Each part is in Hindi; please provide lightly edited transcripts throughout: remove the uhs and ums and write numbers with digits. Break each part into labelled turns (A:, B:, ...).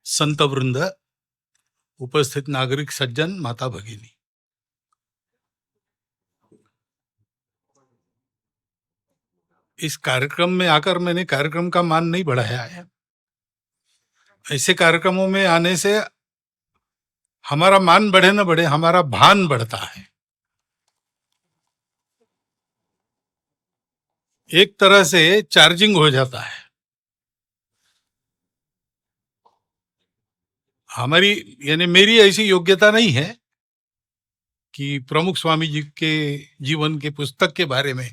A: संत वृंद, उपस्थित नागरिक सज्जन, माता भगिनी, इस कार्यक्रम में आकर मैंने कार्यक्रम का मान नहीं बढ़ाया है। ऐसे कार्यक्रमों में आने से हमारा मान बढ़े न बढ़े, हमारा भान बढ़ता है। एक तरह से चार्जिंग हो जाता है। हमारी यानी मेरी ऐसी योग्यता नहीं है कि प्रमुख स्वामी जी के जीवन के पुस्तक के बारे में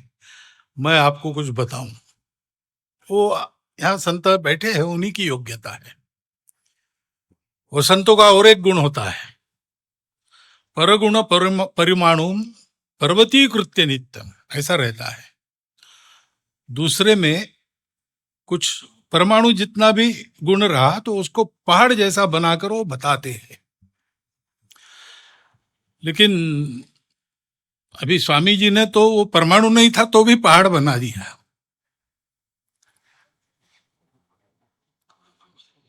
A: मैं आपको कुछ बताऊं। वो यहाँ संत बैठे हैं, उन्हीं की योग्यता है। वो संतों का और एक गुण होता है, परगुण परिमाणु पर्वतीकृत्य नित्यम, ऐसा रहता है। दूसरे में कुछ परमाणु जितना भी गुण रहा तो उसको पहाड़ जैसा बनाकर वो बताते हैं। लेकिन अभी स्वामी जी ने तो वो परमाणु नहीं था तो भी पहाड़ बना दिया।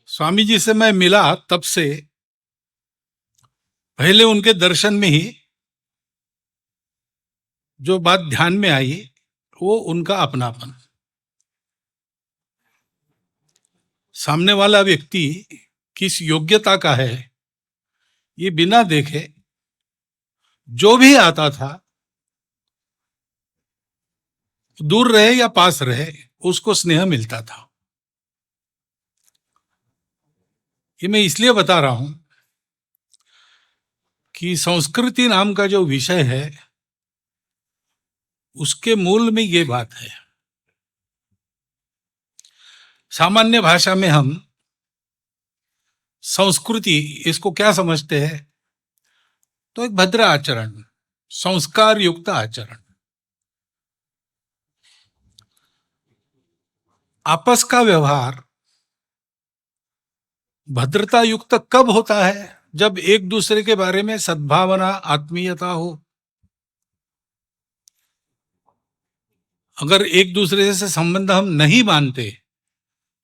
A: स्वामी जी से मैं मिला तब से पहले उनके दर्शन में ही जो बात ध्यान में आई वो उनका अपनापन। सामने वाला व्यक्ति किस योग्यता का है ये बिना देखे जो भी आता था, दूर रहे या पास रहे, उसको स्नेह मिलता था। ये मैं इसलिए बता रहा हूं कि संस्कृति नाम का जो विषय है उसके मूल में ये बात है। सामान्य भाषा में हम संस्कृति इसको क्या समझते हैं? तो एक भद्र आचरण, संस्कार युक्त आचरण। आपस का व्यवहार भद्रता युक्त कब होता है? जब एक दूसरे के बारे में सद्भावना, आत्मीयता हो। अगर एक दूसरे से संबंध हम नहीं मानते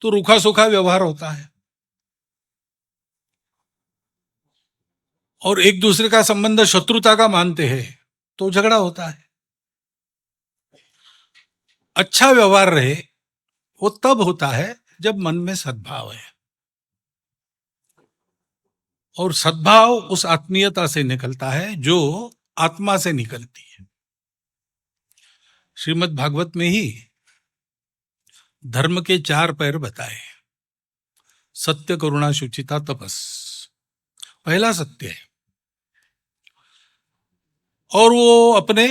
A: तो रूखा सूखा व्यवहार होता है, और एक दूसरे का संबंध शत्रुता का मानते हैं तो झगड़ा होता है। अच्छा व्यवहार रहे वो तब होता है जब मन में सद्भाव है, और सद्भाव उस आत्मीयता से निकलता है जो आत्मा से निकलती है। श्रीमद् भागवत में ही धर्म के 4 पैर बताए। सत्य, करुणा, शुचिता, तपस। पहला सत्य है, और वो अपने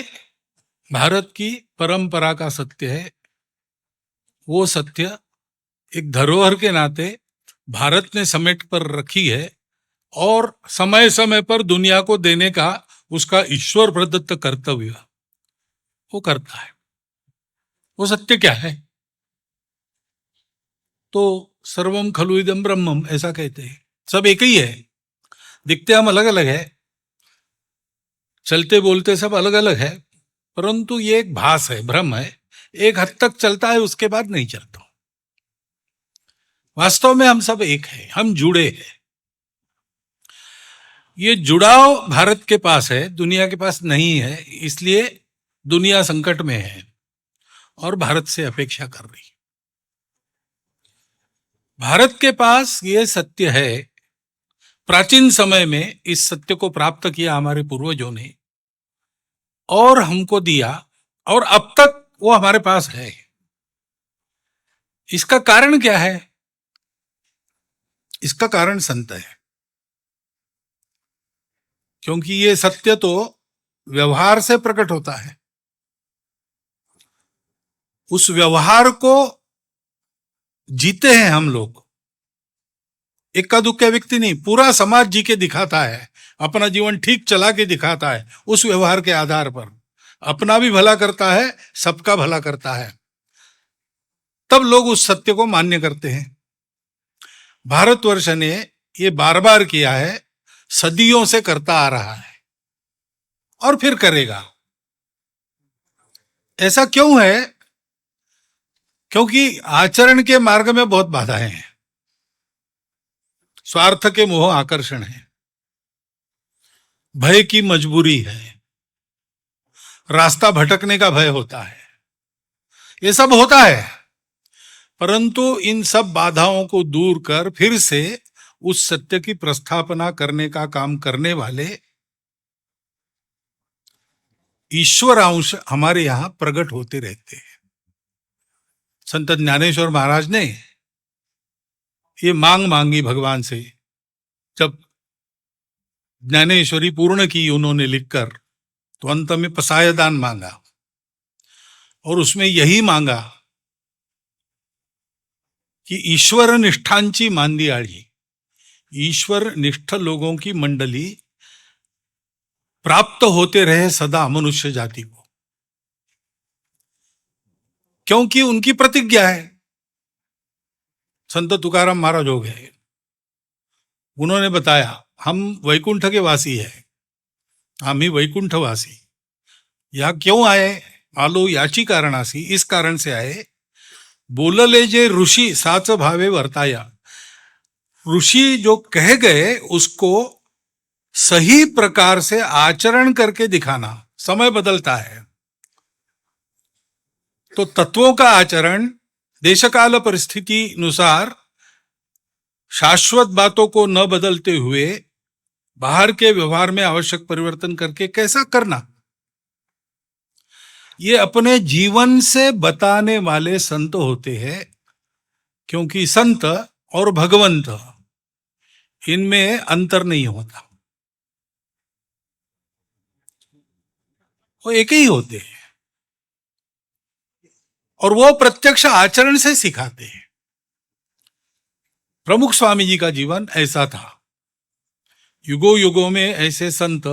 A: भारत की परंपरा का सत्य है। वो सत्य एक धरोहर के नाते भारत ने समेट पर रखी है, और समय समय पर दुनिया को देने का उसका ईश्वर प्रदत्त कर्तव्य वो करता है। वो सत्य क्या है? तो सर्वम खलु इदं ब्रह्मम, ऐसा कहते हैं। सब एक ही है, दिखते हम अलग अलग है, चलते बोलते सब अलग अलग है, परंतु ये एक भास है, भ्रम है। एक हद तक चलता है, उसके बाद नहीं चलता। वास्तव में हम सब एक हैं, हम जुड़े हैं। ये जुड़ाव भारत के पास है, दुनिया के पास नहीं है, इसलिए दुनिया संकट में है और भारत से अपेक्षा कर रही है। भारत के पास ये सत्य है, प्राचीन समय में इस सत्य को प्राप्त किया हमारे पूर्वजों ने और हमको दिया, और अब तक वो हमारे पास है। इसका कारण क्या है? इसका कारण संत है, क्योंकि ये सत्य तो व्यवहार से प्रकट होता है। उस व्यवहार को जीते हैं हम लोग। इक्का दुक्का व्यक्ति नहीं, पूरा समाज जी के दिखाता है, अपना जीवन ठीक चला के दिखाता है उस व्यवहार के आधार पर। अपना भी भला करता है, सबका भला करता है, तब लोग उस सत्य को मान्य करते हैं। भारतवर्ष ने ये बार बार किया है, सदियों से करता आ रहा है और फिर करेगा। ऐसा क्यों है? क्योंकि आचरण के मार्ग में बहुत बाधाएं हैं। स्वार्थ के मोह आकर्षण है, भय की मजबूरी है, रास्ता भटकने का भय होता है, ये सब होता है। परंतु इन सब बाधाओं को दूर कर फिर से उस सत्य की प्रस्थापना करने का काम करने वाले ईश्वर अंश हमारे यहां प्रकट होते रहते हैं। संत ज्ञानेश्वर महाराज ने ये मांग मांगी भगवान से, जब ज्ञानेश्वरी पूर्ण की उन्होंने लिखकर, तो अंत में पसायदान मांगा और उसमें यही मांगा कि ईश्वर निष्ठांची मांदियाळी, ईश्वर निष्ठ लोगों की मंडली प्राप्त होते रहे सदा मनुष्य जाति को, क्योंकि उनकी प्रतिज्ञा है। संत तुकाराम महाराज हो गए, उन्होंने बताया हम वैकुंठ के वासी हैं, हम ही वैकुंठवासी। यह क्यों आए आलो याची कारणासी, इस कारण से आए, बोलले जे ऋषि साच भावे वर्ताया, ऋषि जो कह गए उसको सही प्रकार से आचरण करके दिखाना। समय बदलता है तो तत्वों का आचरण देशकाल परिस्थिति अनुसार शाश्वत बातों को न बदलते हुए बाहर के व्यवहार में आवश्यक परिवर्तन करके कैसा करना, ये अपने जीवन से बताने वाले संत होते हैं। क्योंकि संत और भगवंत इनमें अंतर नहीं होता, वो एक ही होते हैं और वो प्रत्यक्ष आचरण से सिखाते हैं। प्रमुख स्वामी जी का जीवन ऐसा था। युगों युगों में ऐसे संत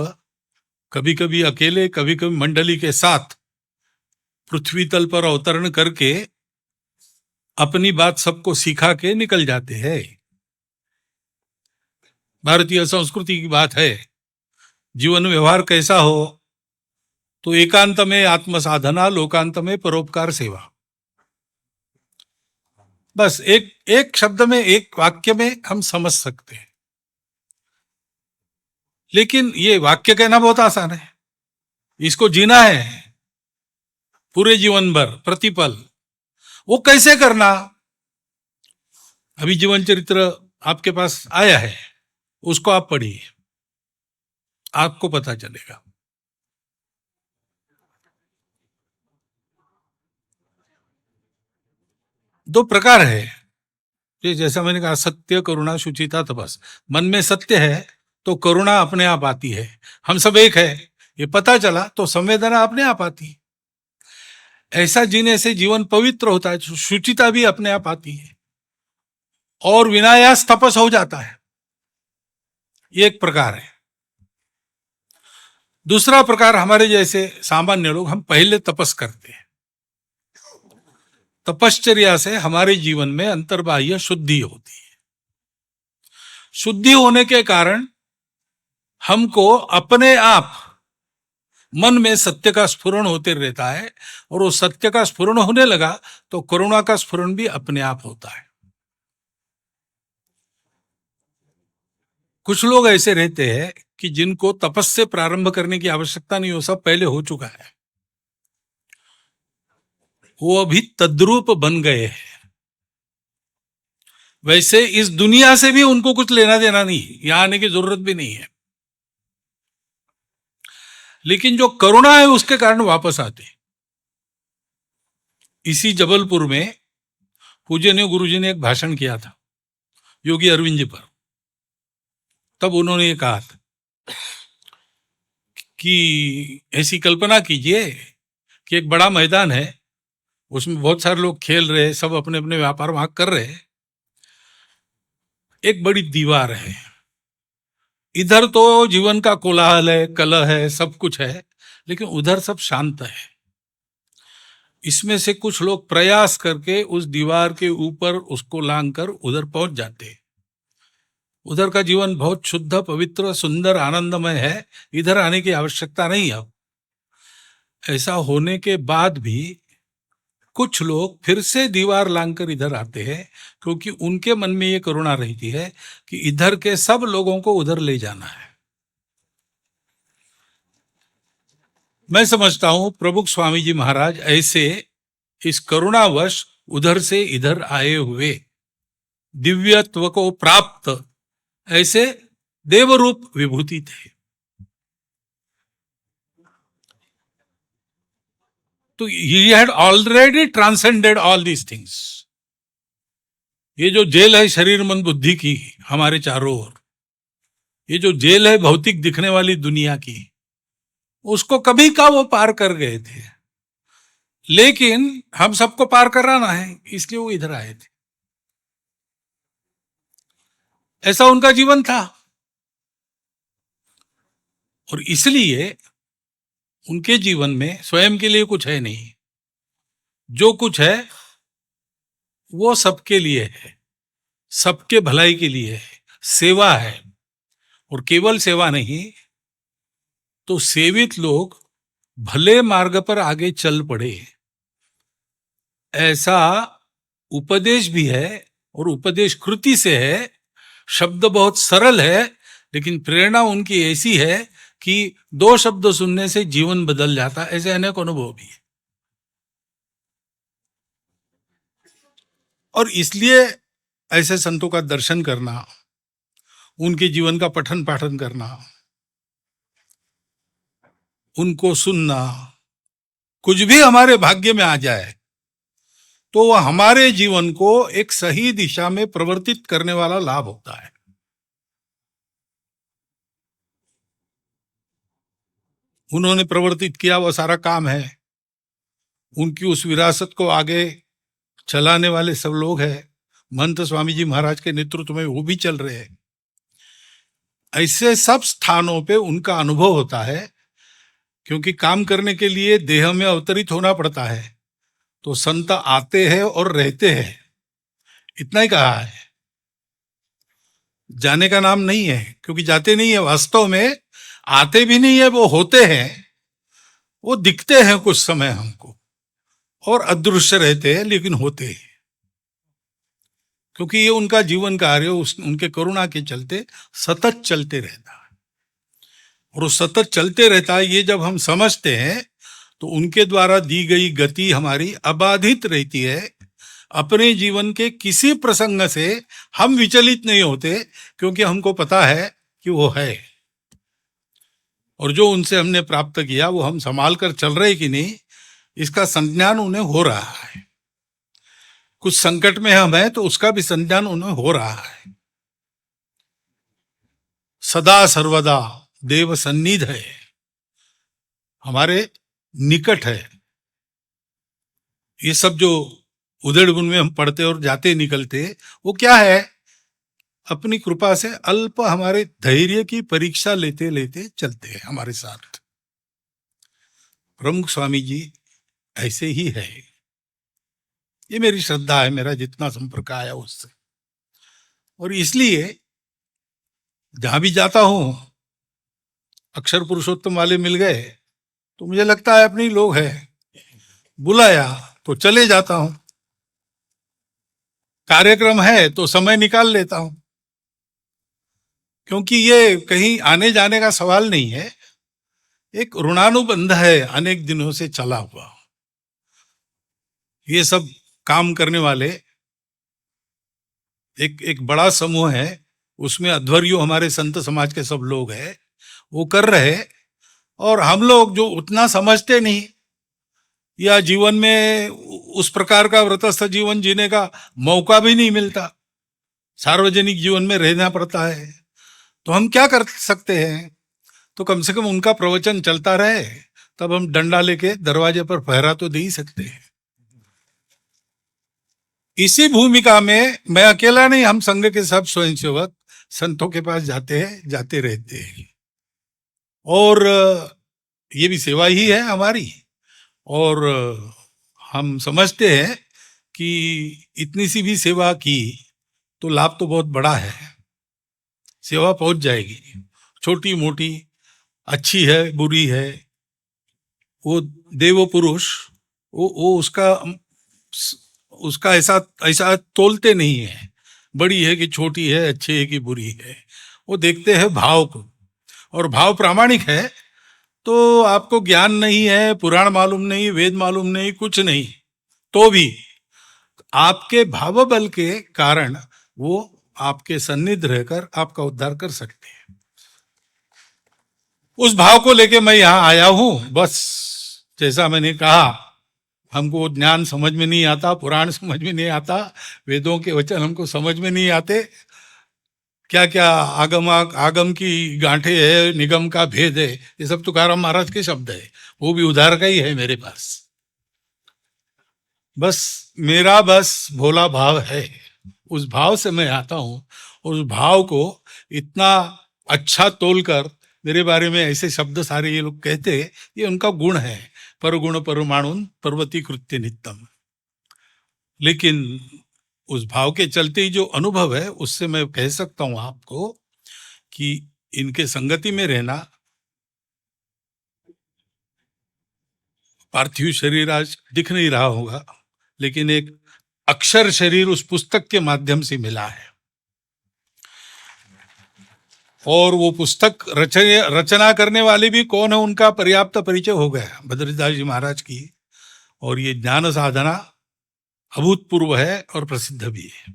A: कभी कभी अकेले, कभी कभी मंडली के साथ पृथ्वी तल पर अवतरण करके अपनी बात सबको सिखा के निकल जाते हैं। भारतीय संस्कृति की बात है, जीवन व्यवहार कैसा हो तो एकांत में आत्म साधना, लोकांत में परोपकार सेवा। बस एक शब्द में, एक वाक्य में हम समझ सकते हैं। लेकिन ये वाक्य कहना बहुत आसान है, इसको जीना है पूरे जीवन भर, प्रतिपल। वो कैसे करना? अभी जीवन चरित्र आपके पास आया है, उसको आप पढ़िए, आपको पता चलेगा। दो प्रकार है, ये जैसा मैंने कहा, सत्य, करुणा, शुचिता, तपस। मन में सत्य है तो करुणा अपने आप आती है, हम सब एक है ये पता चला तो संवेदना अपने आप आती है। ऐसा जीने से जीवन पवित्र होता है, शुचिता भी अपने आप आती है और विनायास तपस हो जाता है। ये एक प्रकार है। दूसरा प्रकार, हमारे जैसे सामान्य लोग, हम पहले तपस करते हैं। तपश्चर्या से हमारे जीवन में अंतर्बाह्य शुद्धि होती है। शुद्धि होने के कारण हमको अपने आप मन में सत्य का स्फुरण होते रहता है, और वो सत्य का स्फुरण होने लगा तो करुणा का स्फुरण भी अपने आप होता है। कुछ लोग ऐसे रहते हैं कि जिनको तपस से प्रारंभ करने की आवश्यकता नहीं हो, सब पहले हो चुका है, वो अभी तद्रूप बन गए हैं। वैसे इस दुनिया से भी उनको कुछ लेना देना नहीं, यहां आने की जरूरत भी नहीं है। लेकिन जो करुणा है उसके कारण वापस आते। इसी जबलपुर में पूज्यनीय गुरुजी ने एक भाषण किया था योगी अरविंद जी पर। तब उन्होंने ये कहा था कि ऐसी कल्पना कीजिए कि एक बड़ा मैदान है, उसमें बहुत सारे लोग खेल रहे, सब अपने अपने व्यापार वहां कर रहे। एक बड़ी दीवार है, इधर तो जीवन का कोलाहल है, कलह है, सब कुछ है, लेकिन उधर सब शांत है। इसमें से कुछ लोग प्रयास करके उस दीवार के ऊपर उसको लांघकर उधर पहुंच जाते। उधर का जीवन बहुत शुद्ध, पवित्र, सुंदर, आनंदमय है, इधर आने की आवश्यकता नहीं है। ऐसा होने के बाद भी कुछ लोग फिर से दीवार लांघकर इधर आते हैं, क्योंकि उनके मन में ये करुणा रहती है कि इधर के सब लोगों को उधर ले जाना है। मैं समझता हूं प्रमुख स्वामी जी महाराज ऐसे इस करुणावश उधर से इधर आए हुए दिव्यत्व को प्राप्त ऐसे देवरूप विभूति थे। तो he had already transcended all these things। ये जो जेल है शरीर मन बुद्धि की हमारे चारों ओर, ये जो जेल है भौतिक दिखने वाली दुनिया की, उसको कभी का वो पार कर गए थे, लेकिन हम सबको पार कराना है, इसलिए वो इधर आए थे। ऐसा उनका जीवन था, और इसलिए उनके जीवन में स्वयं के लिए कुछ है नहीं, जो कुछ है वो सबके लिए है, सबके भलाई के लिए है, सेवा है। और केवल सेवा नहीं, तो सेवित लोग भले मार्ग पर आगे चल पड़े, ऐसा उपदेश भी है, और उपदेश कृति से है। शब्द बहुत सरल है, लेकिन प्रेरणा उनकी ऐसी है कि 2 शब्द सुनने से जीवन बदल जाता, ऐसे अनेक अनुभव भी है। और इसलिए ऐसे संतों का दर्शन करना, उनके जीवन का पठन पाठन करना, उनको सुनना, कुछ भी हमारे भाग्य में आ जाए तो वह हमारे जीवन को एक सही दिशा में प्रवर्तित करने वाला लाभ होता है। उन्होंने प्रवर्तित किया वह सारा काम है, उनकी उस विरासत को आगे चलाने वाले सब लोग हैं। महंत स्वामी जी महाराज के नेतृत्व में वो भी चल रहे हैं। ऐसे सब स्थानों पे उनका अनुभव होता है, क्योंकि काम करने के लिए देह में अवतरित होना पड़ता है। तो संत आते हैं और रहते हैं, इतना ही कहा है, जाने का नाम नहीं है, क्योंकि जाते नहीं है, वास्तव में आते भी नहीं है, वो होते हैं, वो दिखते हैं कुछ समय हमको, और अदृश्य रहते हैं लेकिन होते हैं, क्योंकि ये उनका जीवन कार्य उनके करुणा के चलते सतत चलते रहता है। और वो सतत चलते रहता है, ये जब हम समझते हैं तो उनके द्वारा दी गई गति हमारी अबाधित रहती है। अपने जीवन के किसी प्रसंग से हम विचलित नहीं होते, क्योंकि हमको पता है कि वो है, और जो उनसे हमने प्राप्त किया वो हम संभाल कर चल रहे कि नहीं, इसका संज्ञान उन्हें हो रहा है। कुछ संकट में हम हैं तो उसका भी संज्ञान उन्हें हो रहा है। सदा सर्वदा देव सन्निध है, हमारे निकट है। ये सब जो उधेड़ बुन में हम पढ़ते और जाते निकलते, वो क्या है, अपनी कृपा से अल्प हमारे धैर्य की परीक्षा लेते लेते चलते हैं हमारे साथ। प्रमुख स्वामी जी ऐसे ही है, ये मेरी श्रद्धा है, मेरा जितना संपर्क आया उससे। और इसलिए जहां भी जाता हूं, अक्षर पुरुषोत्तम वाले मिल गए तो मुझे लगता है अपने लोग हैं, बुलाया तो चले जाता हूं, कार्यक्रम है तो समय निकाल लेता हूं, क्योंकि ये कहीं आने जाने का सवाल नहीं है, एक ऋणानुबंध है अनेक दिनों से चला हुआ। ये सब काम करने वाले एक बड़ा समूह है, उसमें अध्वर्यु हमारे संत समाज के सब लोग हैं, वो कर रहे, और हम लोग जो उतना समझते नहीं, या जीवन में उस प्रकार का व्रतस्थ जीवन जीने का मौका भी नहीं मिलता, सार्वजनिक जीवन में रहना पड़ता है, तो हम क्या कर सकते हैं, तो कम से कम उनका प्रवचन चलता रहे, तब हम डंडा लेके दरवाजे पर पहरा तो दे ही सकते हैं। इसी भूमिका में मैं अकेला नहीं, हम संघ के सब स्वयंसेवक संतों के पास जाते हैं, जाते रहते हैं, और ये भी सेवा ही है हमारी। और हम समझते हैं कि इतनी सी भी सेवा की तो लाभ तो बहुत बड़ा है, सेवा पहुंच जाएगी, छोटी मोटी अच्छी है बुरी है, वो देव पुरुष वो उसका उसका ऐसा ऐसा तोलते नहीं है, बड़ी है कि छोटी है, अच्छी है कि बुरी है। वो देखते हैं भाव को, और भाव प्रामाणिक है तो आपको ज्ञान नहीं है, पुराण मालूम नहीं, वेद मालूम नहीं, कुछ नहीं, तो भी आपके भाव बल के कारण वो आपके सन्निध रहकर आपका उद्धार कर सकते हैं। उस भाव को लेके मैं यहां आया हूं। बस जैसा मैंने कहा, हमको ज्ञान समझ में नहीं आता, पुराण समझ में नहीं आता, वेदों के वचन हमको समझ में नहीं आते, क्या क्या आगम की गांठे है, निगम का भेद है, ये सब तुकाराम महाराज के शब्द है, वो भी उधार का ही है मेरे पास। बस मेरा भोला भाव है, उस भाव से मैं आता हूं। उस भाव को इतना अच्छा तोलकर मेरे बारे में ऐसे शब्द सारे ये लोग कहते, ये उनका गुण है, पर गुण परमाणुन पर्वती कृत्य नित्यम। लेकिन उस भाव के चलते ही जो अनुभव है, उससे मैं कह सकता हूं आपको कि इनके संगति में रहना, पार्थिव शरीर आज दिख नहीं रहा होगा, लेकिन एक अक्षर शरीर उस पुस्तक के माध्यम से मिला है, और वो पुस्तक रचना करने वाले भी कौन है उनका पर्याप्त परिचय हो गया, बद्रीदास जी महाराज की। और ये ज्ञान साधना अभूतपूर्व है और प्रसिद्ध भी है।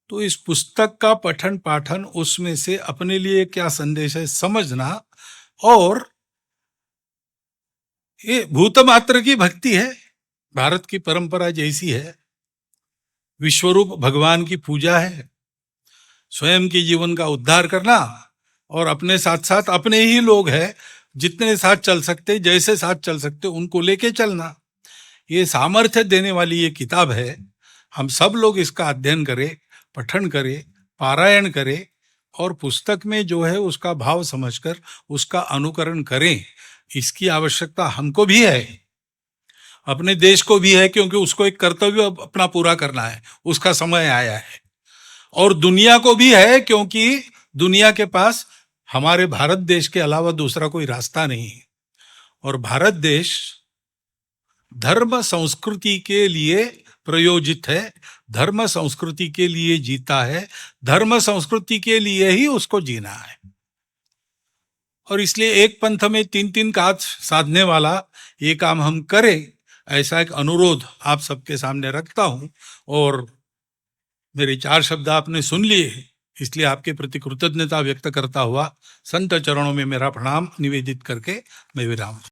A: तो इस पुस्तक का पठन पाठन, उसमें से अपने लिए क्या संदेश है समझना, और ये भूत मात्र की भक्ति है, भारत की परंपरा जैसी है, विश्वरूप भगवान की पूजा है, स्वयं के जीवन का उद्धार करना, और अपने साथ साथ अपने ही लोग हैं, जितने साथ चल सकते, जैसे साथ चल सकते, उनको लेके चलना। ये सामर्थ्य देने वाली ये किताब है। हम सब लोग इसका अध्ययन करें, पठन करें, पारायण करें, और पुस्तक में जो है उसका भाव समझकर उसका अनुकरण करें। इसकी आवश्यकता हमको भी है, अपने देश को भी है, क्योंकि उसको एक कर्तव्य अपना पूरा करना है, उसका समय आया है। और दुनिया को भी है, क्योंकि दुनिया के पास हमारे भारत देश के अलावा दूसरा कोई रास्ता नहीं है। और भारत देश धर्म संस्कृति के लिए प्रयोजित है, धर्म संस्कृति के लिए जीता है, धर्म संस्कृति के लिए ही उसको जीना है। और इसलिए एक पंथ में तीन तीन काज साधने वाला ये काम हम करें, ऐसा एक अनुरोध आप सबके सामने रखता हूं। और मेरे 4 शब्द आपने सुन लिए, इसलिए आपके प्रति कृतज्ञता व्यक्त करता हुआ संत चरणों में मेरा प्रणाम निवेदित करके मैं विराम।